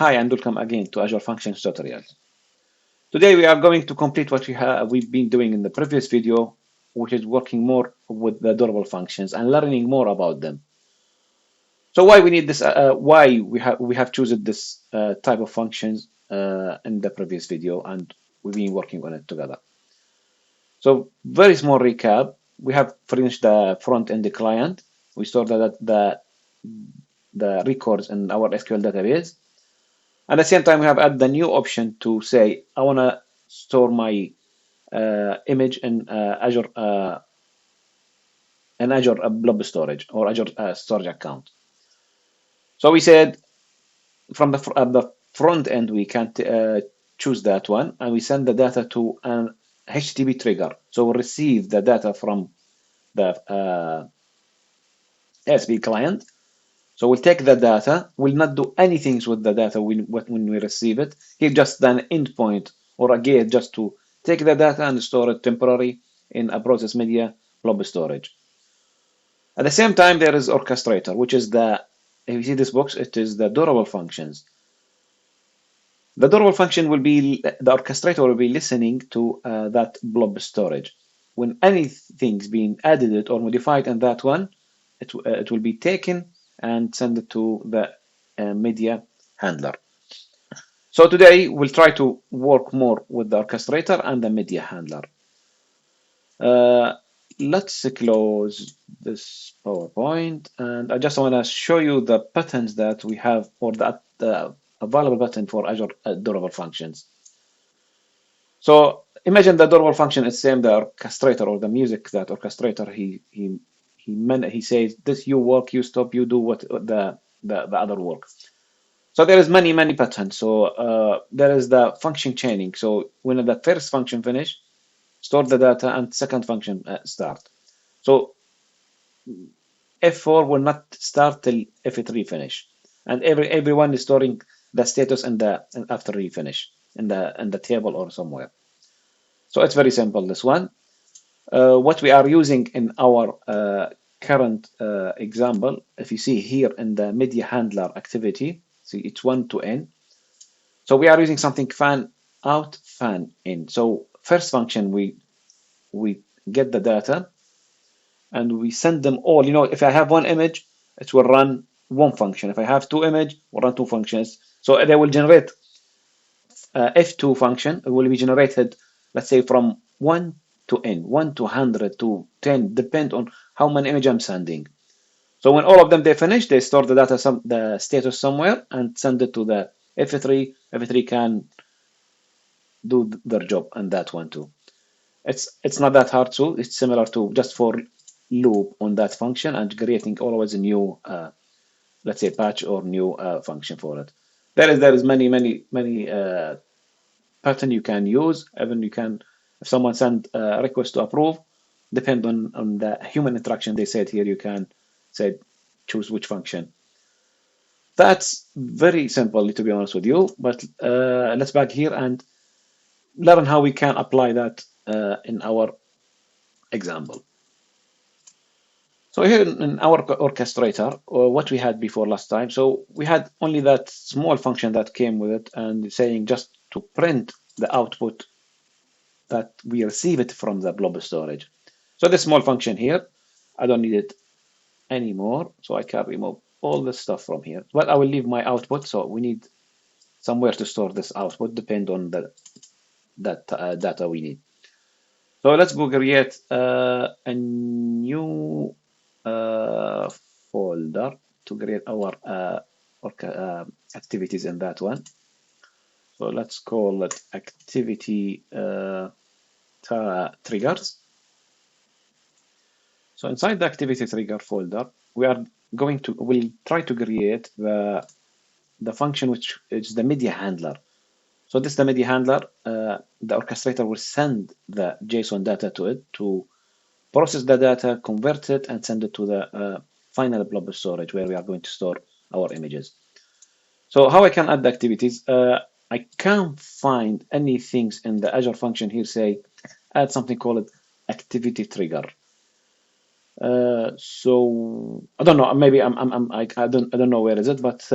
Hi and welcome again to Azure Functions tutorial. Today we are going to complete what we've been doing in the previous video, which is working more with the durable functions and learning more about them. So why we need this? Why we have chosen this type of functions in the previous video, and we've been working on it together. So very small recap. We have finished the front end client. We stored the records in our SQL database. At the same time, we have added the new option to say, I want to store my image in Azure Blob Storage or Azure Storage account. So we said from the front end, we can choose that one, and we send the data to an HTTP trigger. So we'll receive the data from the ASP client. So we'll take the data, we'll not do anything with the data when we receive it. Here just an endpoint or a gate just to take the data and store it temporarily in a process media blob storage. At the same time, there is orchestrator, which is if you see this box, it is the durable functions. The durable function will be, the orchestrator will be listening to that blob storage. When anything's being added or modified in that one, it will be taken and send it to the media handler. So today we'll try to work more with the orchestrator and the media handler. Let's close this PowerPoint, and I just want to show you the buttons that we have, or the available button for Azure durable functions. So imagine the durable function is same the orchestrator or the music that orchestrator he says this you work, you stop, you do what the other work. So there is many patterns. So there is the function chaining. So when the first function finish, store the data, and second function start. So F4 will not start till F3 finish, and everyone is storing the status and after we finish in the table or somewhere. So it's very simple. This one. What we are using in our current example, if you see here in the media handler activity, see it's 1 to n. So we are using something fan out, fan in. So first function, we get the data and we send them all. You know, if I have one image, it will run one function. If I have two images, we'll run two functions. So they will generate F2 function. It will be generated, let's say, from 1 to n, 1 to 100 to 10, depend on how many images I'm sending. So when all of them they finish, they store the data, the status somewhere, and send it to the F3. F3 can do their job on that one too. It's not that hard too. It's similar to just for loop on that function and creating always a new, let's say, patch or new function for it. There is many pattern you can use. Even you can, if someone send a request to approve, depend on the human interaction they said here, you can say choose which function. That's very simple, to be honest with you, but let's back here and learn how we can apply that in our example. So here in our orchestrator, what we had before last time, so we had only that small function that came with it and saying just to print the output that we receive it from the blob storage. So this small function here, I don't need it anymore, so I can remove all the stuff from here. But I will leave my output, so we need somewhere to store this output, depend on that data we need. So let's go create a new folder to create our activities in that one. So let's call it activity triggers. So inside the activity trigger folder, we'll try to create the function which is the media handler. So this is the media handler. The orchestrator will send the JSON data to it to process the data, convert it, and send it to the final blob storage where we are going to store our images. So how I can add the activities? I can't find any things in the Azure function here say add something called activity trigger. So I don't know. Maybe I don't know where is it, but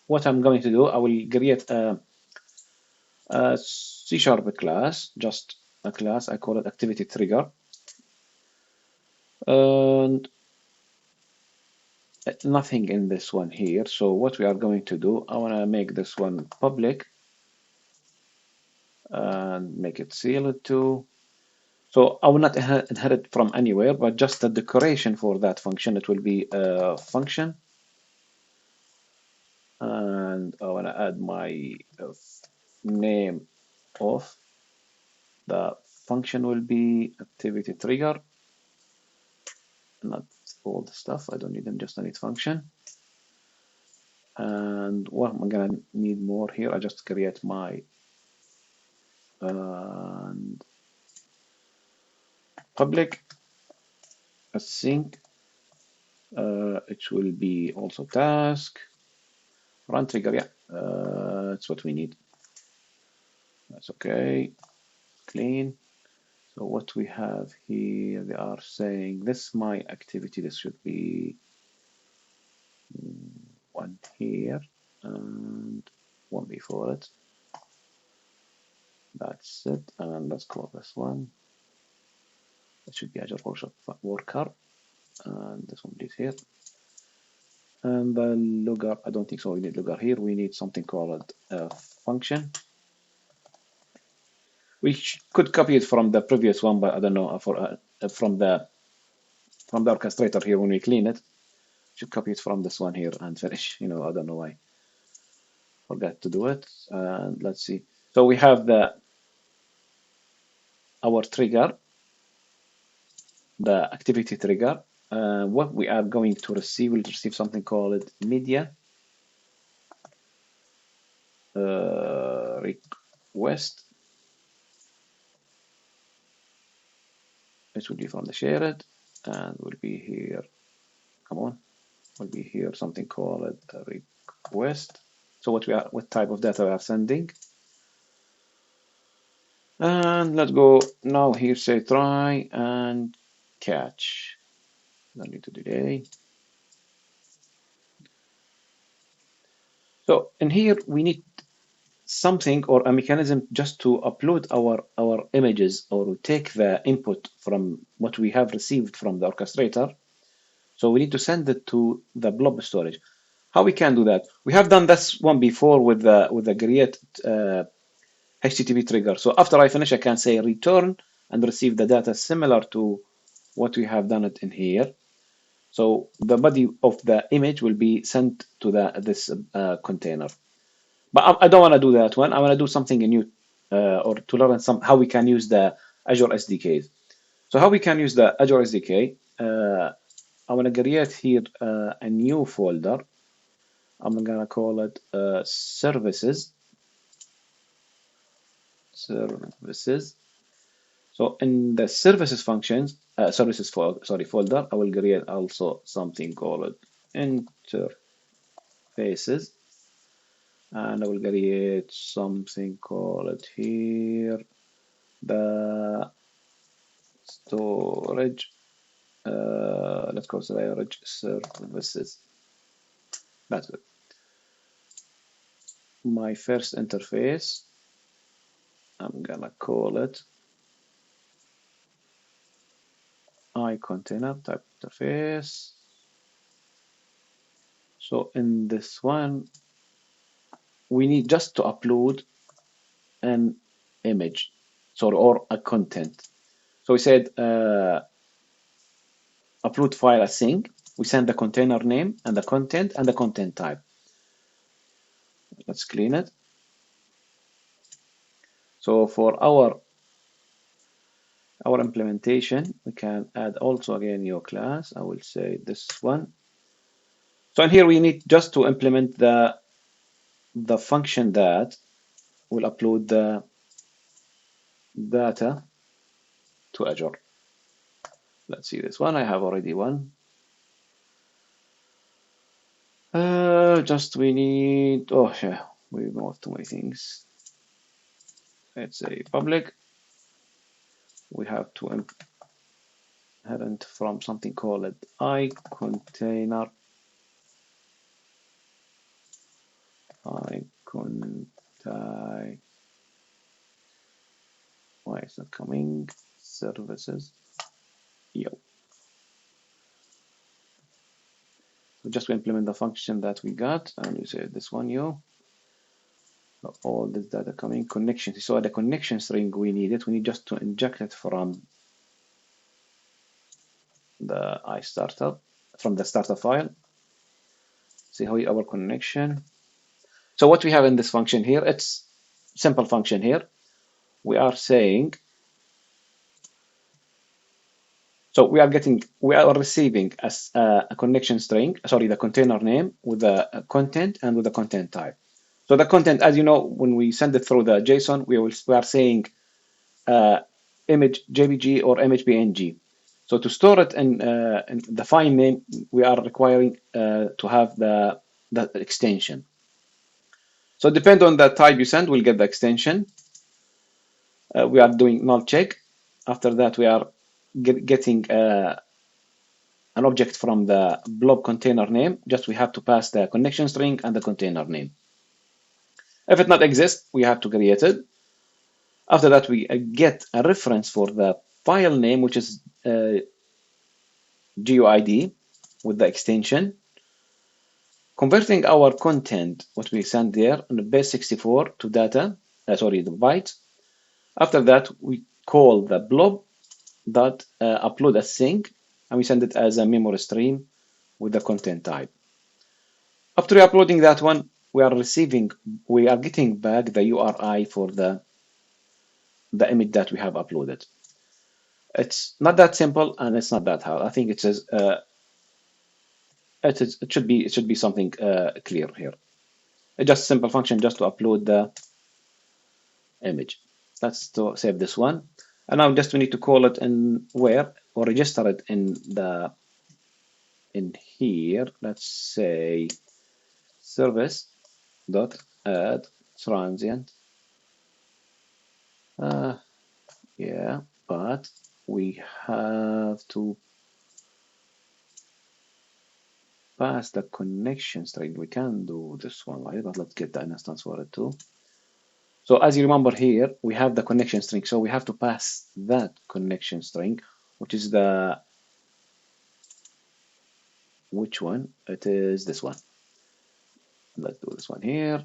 what I'm going to do, I will create a C# class, just a class. I call it activity trigger, and nothing in this one here. So what we are going to do, I want to make this one public and make it sealed too. So I will not inherit from anywhere, but just the decoration for that function. It will be a function, and I want to add my name of the function will be activity trigger, not all the stuff. I don't need them, just I need function. And what I'm gonna need more here, I just create my public async. It will be also task run trigger. Yeah, that's what we need. That's okay. Clean. So what we have here, they are saying this my activity. This should be one here and one before it. That's it. And let's call this one. It should be Azure worker. And this one is here. And the logger, I don't think so. We need logger here. We need something called a function. We could copy it from the previous one, but I don't know from the orchestrator here when we clean it. Should copy it from this one here and finish. I don't know why. Forgot to do it. And let's see. So we have our trigger, the activity trigger. What we are going to receive, we'll receive something called media request. It will be from the shared, and will be here. Come on, will be here something called a request. So what type of data we are sending? And let's go now here. Say try and catch. Don't need to delay. So in here we need something or a mechanism just to upload our images or take the input from what we have received from the orchestrator. So we need to send it to the blob storage. How we can do that? We have done this one before with the create HTTP trigger. So after I finish, I can say return and receive the data similar to what we have done it in here. So the body of the image will be sent to this container. But I don't want to do that one. I want to do something new or to learn how we can use the Azure SDKs. So how we can use the Azure SDK, I want to create here a new folder. I'm going to call it services. So in the services functions, folder, I will create also something called interfaces. And I will create something called here the storage. Let's call storage services. That's it. My first interface, I'm gonna call it iContainer type interface. So in this one, we need just to upload an image, or a content. So we said upload file async. We send the container name and the content type. Let's clean it. So for our implementation, we can add also again new class. I will say this one. So in here we need just to implement the function that will upload the data to Azure. Let's see this one. I have already one. Just we need. Oh yeah, we have too many things. Let's say public. We have to inherit from something called iContainer I contact, why is not coming? Services. Yo. So just to implement the function that we got, and we say this one, yo. So all this data coming, connection. So the connection string we need it. We need just to inject it from the iStartup, from the startup file. See how our connection. So what we have in this function here, it's simple function here. We are saying, so we are receiving a connection string, sorry, the container name with the content and with the content type. So the content, as you know, when we send it through the JSON, we are saying image JPG or image PNG. So to store it in the file name, we are requiring to have the extension. So depend on the type you send, we'll get the extension. We are doing null check. After that, we are getting an object from the blob container name. Just we have to pass the connection string and the container name. If it not exists, we have to create it. After that, we get a reference for the file name, which is GUID with the extension. Converting our content, what we send there on the base 64 to data, the bytes. After that, we call the blob dot upload as sync, and we send it as a memory stream with the content type. After uploading that one, we are getting back the URI for the image that we have uploaded. It's not that simple and it's not that hard. I think it says it should be something clear here. It's just a simple function just to upload the image. Let's save this one. And now just we need to call it in where, or register it in here. Let's say service dot add transient. Yeah, but we have to pass the connection string. We can do this one, right? But let's get the instance for it too. So as you remember here, we have the connection string. So we have to pass that connection string, which is which one? It is this one. Let's do this one here.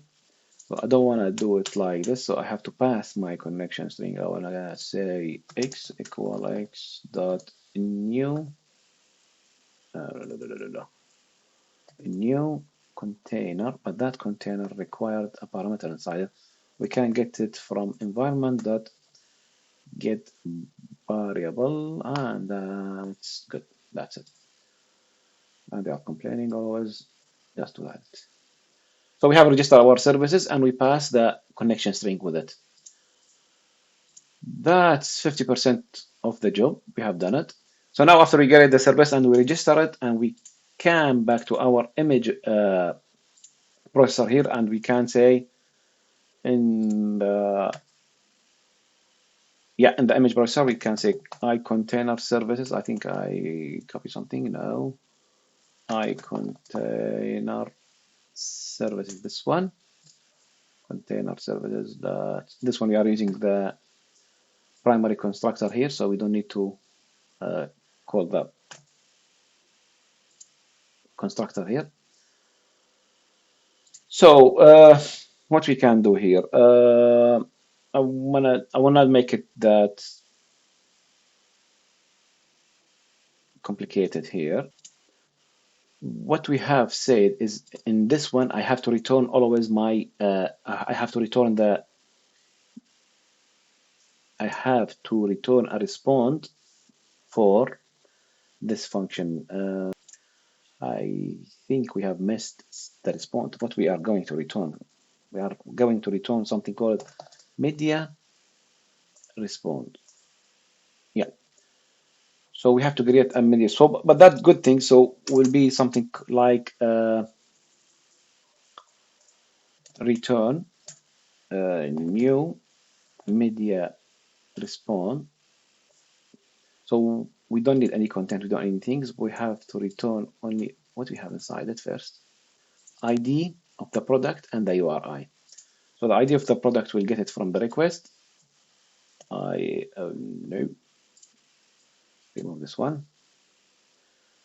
So I don't want to do it like this. So I have to pass my connection string. I want to say x equal x dot new new container, but that container required a parameter inside it. We can get it from environment dot get variable, and it's good. That's it. And they are complaining always. Just do that. So we have registered our services and we pass the connection string with it. That's 50% of the job. We have done it. So now after we get the service and we register it and we come back to our image processor here and we can say in the image processor we can say iContainer services. I think I copy something. No, iContainer services. This one, container services. This one we are using the primary constructor here, so we don't need to call the constructor here. So what we can do here, I wanna make it that complicated here. What we have said is in this one I have to return always my I have to return a response for this function. I think we have missed the response. What we are going to return, we are going to return something called media response. Yeah. So we have to create a media. So, but that's good thing. So will be something like return new media response. So we don't need any content. We don't need anything. We have to return only what we have inside it first. ID of the product and the URI. So the ID of the product will get it from the request. No, remove this one.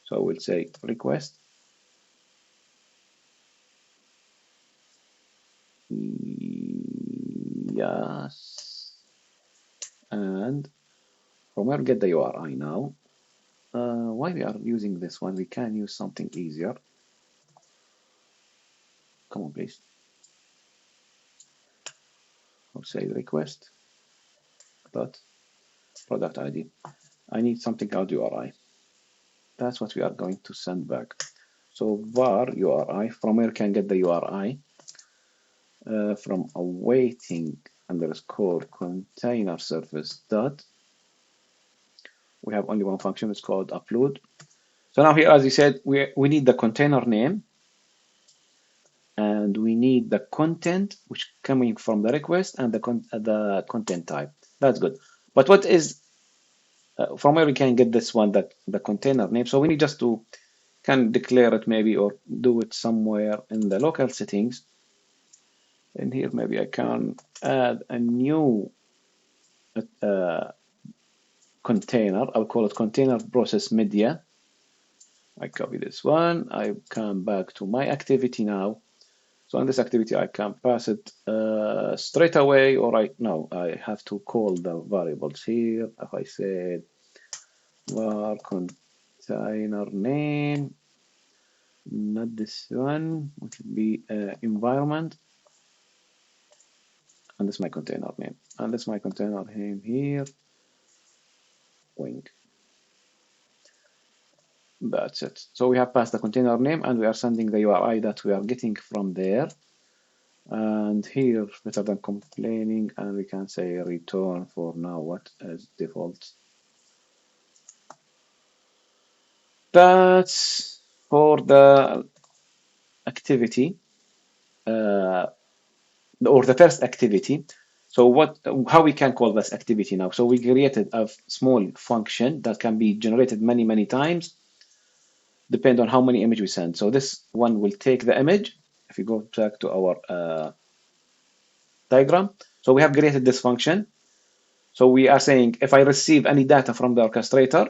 So we'll say request. Yes. And from where we get the URI now. Why we are using this one? We can use something easier. Come on, please. I'll say request dot product ID. I need something called URI. That's what we are going to send back. So var URI, from where can get the URI? From awaiting underscore container service dot. We have only one function, it's called upload. So now here, as you said, we need the container name and we need the content which coming from the request and the content type. That's good. But what is from where we can get this one, that the container name? So we need just to can declare it maybe or do it somewhere in the local settings. And here maybe I can add a new container. I'll call it container process media. I copy this one. I come back to my activity now. So in this activity, I can pass it straight away, or I have to call the variables here. If I said var container name, not this one, which would be environment, and this is my container name, and this is my container name here, wing. That's it. So we have passed the container name and we are sending the URI that we are getting from there. And here, better than complaining, and we can say return for now what is default. That's for the activity, or the first activity. So how we can call this activity now? So we created a small function that can be generated many times, depend on how many images we send. So this one will take the image. If you go back to our diagram, so we have created this function. So we are saying if I receive any data from the orchestrator,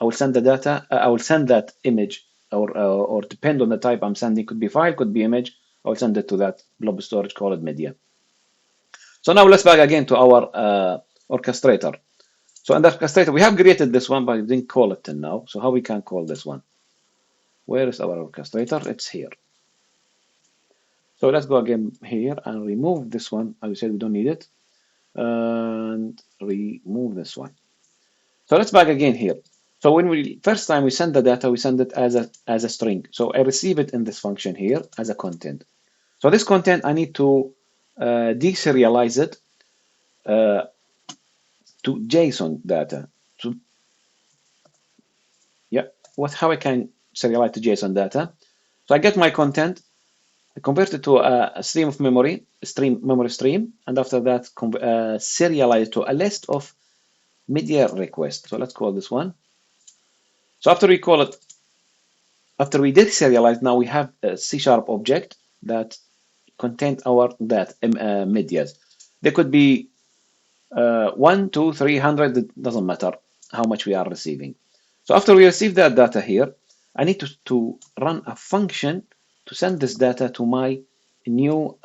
I will send the data. I will send that image, or depend on the type I'm sending. Could be file, could be image. I will send it to that blob storage called media. So now let's back again to our orchestrator. So in the orchestrator, we have created this one, but we didn't call it till now. So how we can call this one? Where is our orchestrator? It's here. So let's go again here and remove this one. As we said, we don't need it. And remove this one. So let's back again here. So when we first time we send the data, we send it as a string. So I receive it in this function here as a content. So this content I need to deserialize it to JSON data. How I can serialize to JSON data? So I get my content, I convert it to a stream of memory stream, and after that serialize to a list of media requests. So let's call this one. So after we call it, after we did serialize, now we have a C# object that contains our medias. They could be 1, 2, 300. It doesn't matter how much we are receiving. So after we receive that data here, I need to run a function to send this data to my new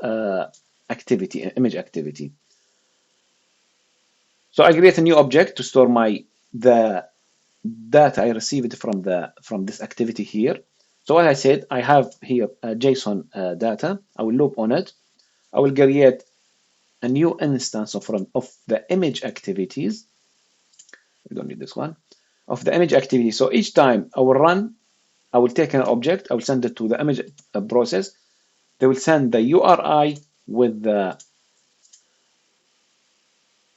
activity, image activity. So I create a new object to store the data I received from this activity here. So as I said, I have here JSON data. I will loop on it. I will create a new instance of the image activities. We don't need this one. Of the image activity. So each time I will run, I will take an object, I will send it to the image process. They will send the URI with the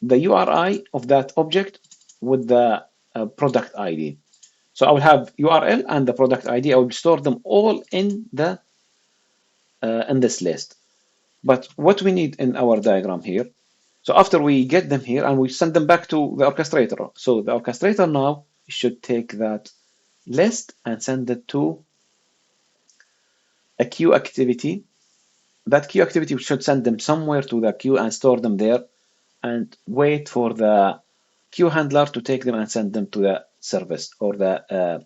URI of that object with the product ID. So I will have URL and the product ID. I will store them all in this list. But what we need in our diagram here, so after we get them here and we send them back to the orchestrator. So the orchestrator now should take that list and send it to a queue activity. That queue activity should send them somewhere to the queue and store them there, and wait for the queue handler to take them and send them to the service or the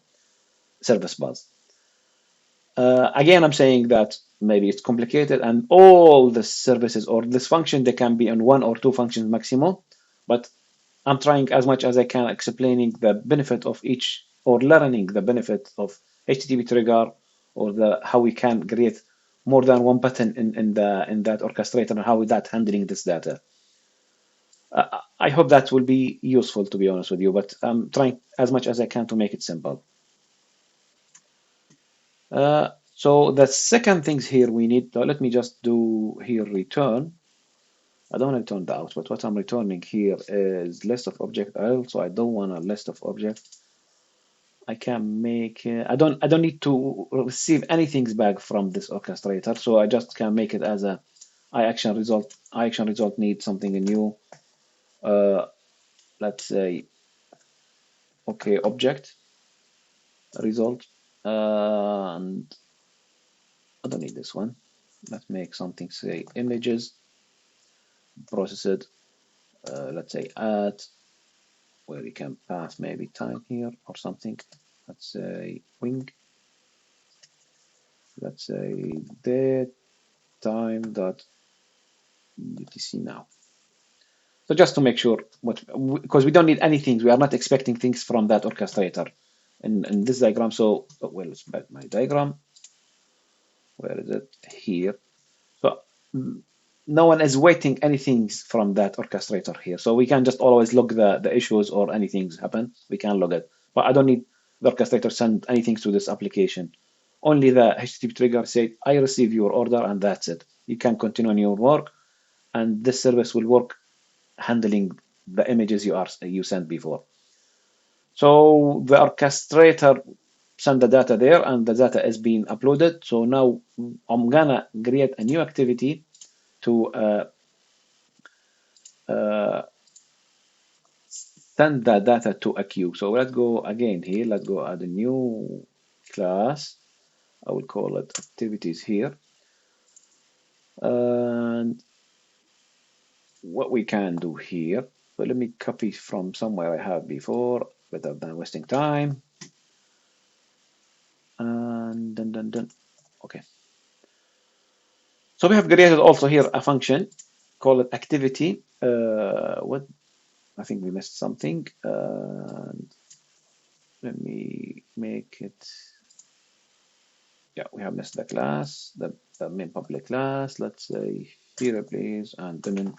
service bus. Again, I'm saying that maybe it's complicated, and all the services or this function, they can be in one or two functions maximum, but I'm trying as much as I can explaining the benefit of each, or learning the benefit of HTTP trigger, or the how we can create more than one button in that orchestrator, and how that handling this data. I hope that will be useful, to be honest with you, but I'm trying as much as I can to make it simple. So the second things here we need, let me just do here return. I don't want to return the output. What I'm returning here is list of object. Also, I don't want a list of object. I can make. I don't need to receive anything back from this orchestrator. So I just can make it as a iAction result. iAction result needs something new. Let's say okay object result, and I don't need this one. Let's make something, say images, process it. Let's say add, where we can pass maybe time here or something. Let's say wing. Let's say date time dot UTC now. So just to make sure, because we don't need anything, we are not expecting things from that orchestrator in this diagram. So well, it's back my diagram. Where is it? Here. So no one is waiting anything from that orchestrator here. So we can just always log the issues or anything happen. We can log it. But I don't need the orchestrator send anything to this application. Only the HTTP trigger say, I receive your order, and that's it. You can continue on your work, and this service will work handling the images you sent before. So the orchestrator send the data there, and the data is being uploaded. So now I'm gonna create a new activity to send the data to a queue. So let's go again here. Let's go add a new class. I will call it activities here. And what we can do here, but let me copy from somewhere I have before, better than wasting time. And done. Okay. So we have created also here a function, call it activity. What? I think we missed something. Let me make it. Yeah, we have missed the class, the main public class. Let's say here, please, and then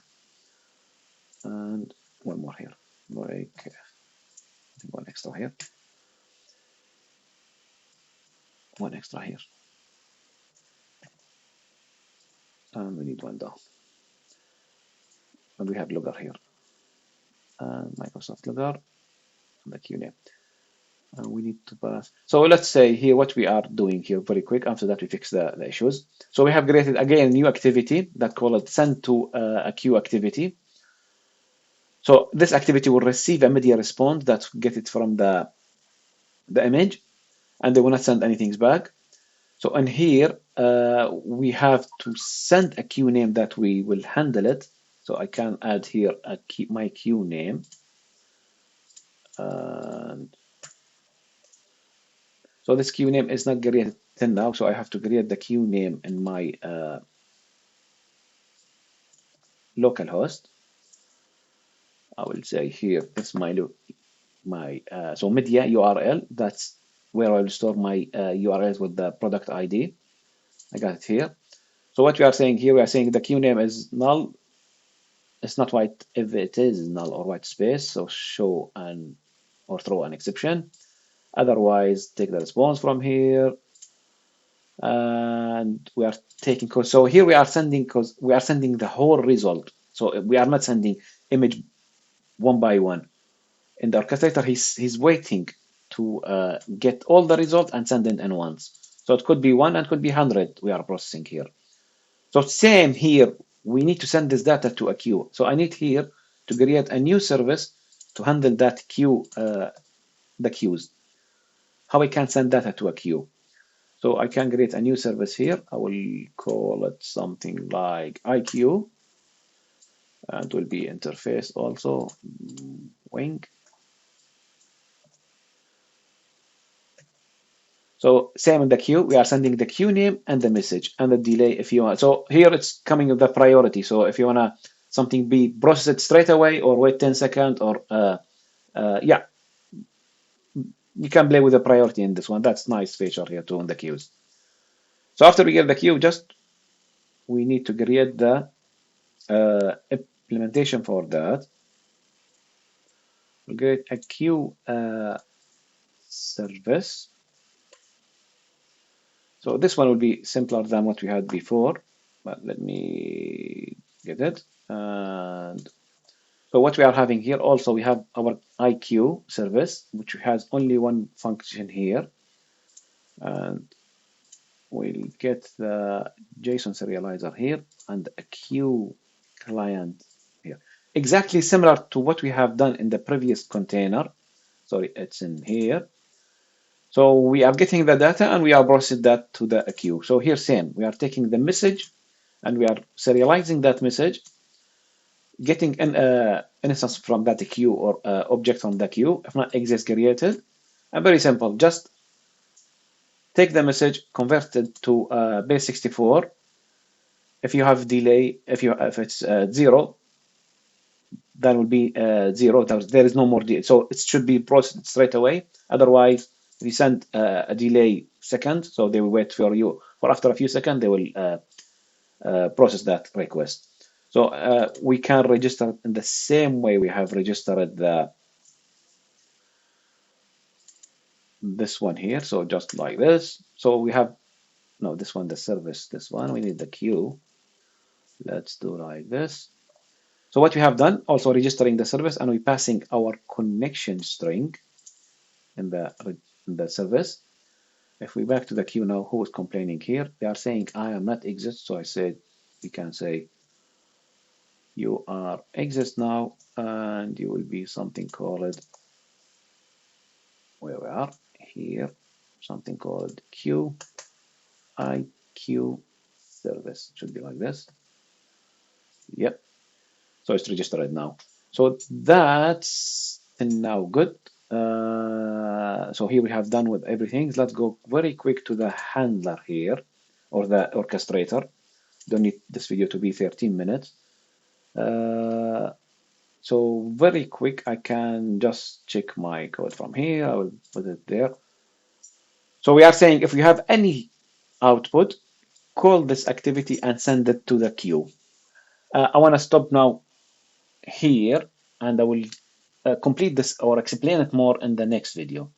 and one more here. Like one extra here. One extra here. And we need one down. And we have logger here. And Microsoft logger and the QNAME. And we need to pass. So let's say here what we are doing here very quick. After that, we fix the issues. So we have created again a new activity that call it send to a queue activity. So this activity will receive a media response that get it from the image, and they will not send anything back. So in here, we have to send a queue name that we will handle it. So I can add here my queue name. And so this queue name is not created now, so I have to create the queue name in my local host. I will say here, it's so media URL. That's where I will store my URLs with the product ID. I got it here. So what we are saying here, we are saying the queue name is null. It's not white if it is null or white space. So show or throw an exception. Otherwise, take the response from here. And we are taking code. So here we are sending, because we are sending the whole result. So we are not sending image one by one. In the orchestrator, he's waiting to get all the results and send it in once. So it could be one and could be 100 we are processing here. So same here, we need to send this data to a queue. So I need here to create a new service to handle that queue, the queues. How I can send data to a queue. So I can create a new service here. I will call it something like IQ, and will be interface also wing. So same in the queue, we are sending the queue name and the message and the delay if you want. So here it's coming with the priority. So if you wanna something be processed straight away or wait 10 seconds or yeah, you can play with the priority in this one. That's nice feature here too in the queues. So after we get the queue, just we need to create the implementation for that. We'll create a queue service. So this one will be simpler than what we had before, but let me get it. And so what we are having here also, we have our IQ service, which has only one function here. And we'll get the JSON serializer here and a queue client here. Exactly similar to what we have done in the previous container. Sorry, it's in here. So we are getting the data and we are processing that to the queue. So here same, we are taking the message and we are serializing that message, getting an instance from that queue or object from the queue, if not exists created. And very simple, just take the message, convert it to base 64. If you have delay, if it's 0, that will be 0. There is no more delay. So it should be processed straight away. Otherwise, if you send a delay second, so they will wait for you for after a few seconds, they will process that request. So we can register in the same way we have registered this one here. So just like this. So we have, no, this one, the service, this one, we need the queue. Let's do like this. So what we have done, also registering the service, and we passing our connection string in the service. If we back to the queue now, who is complaining here? They are saying I am not exist. So I said we can say you are exist now, and you will be something called, where we are here, something called queue IQ service. It should be like this. Yep. So it's registered now. So that's now good. So here we have done with everything. Let's go very quick to the handler here, or the orchestrator. Don't need this video to be 13 minutes. So very quick, I can just check my code from here. I will put it there. So we are saying if you have any output, call this activity and send it to the queue. I want to stop now here, and I will complete this or explain it more in the next video.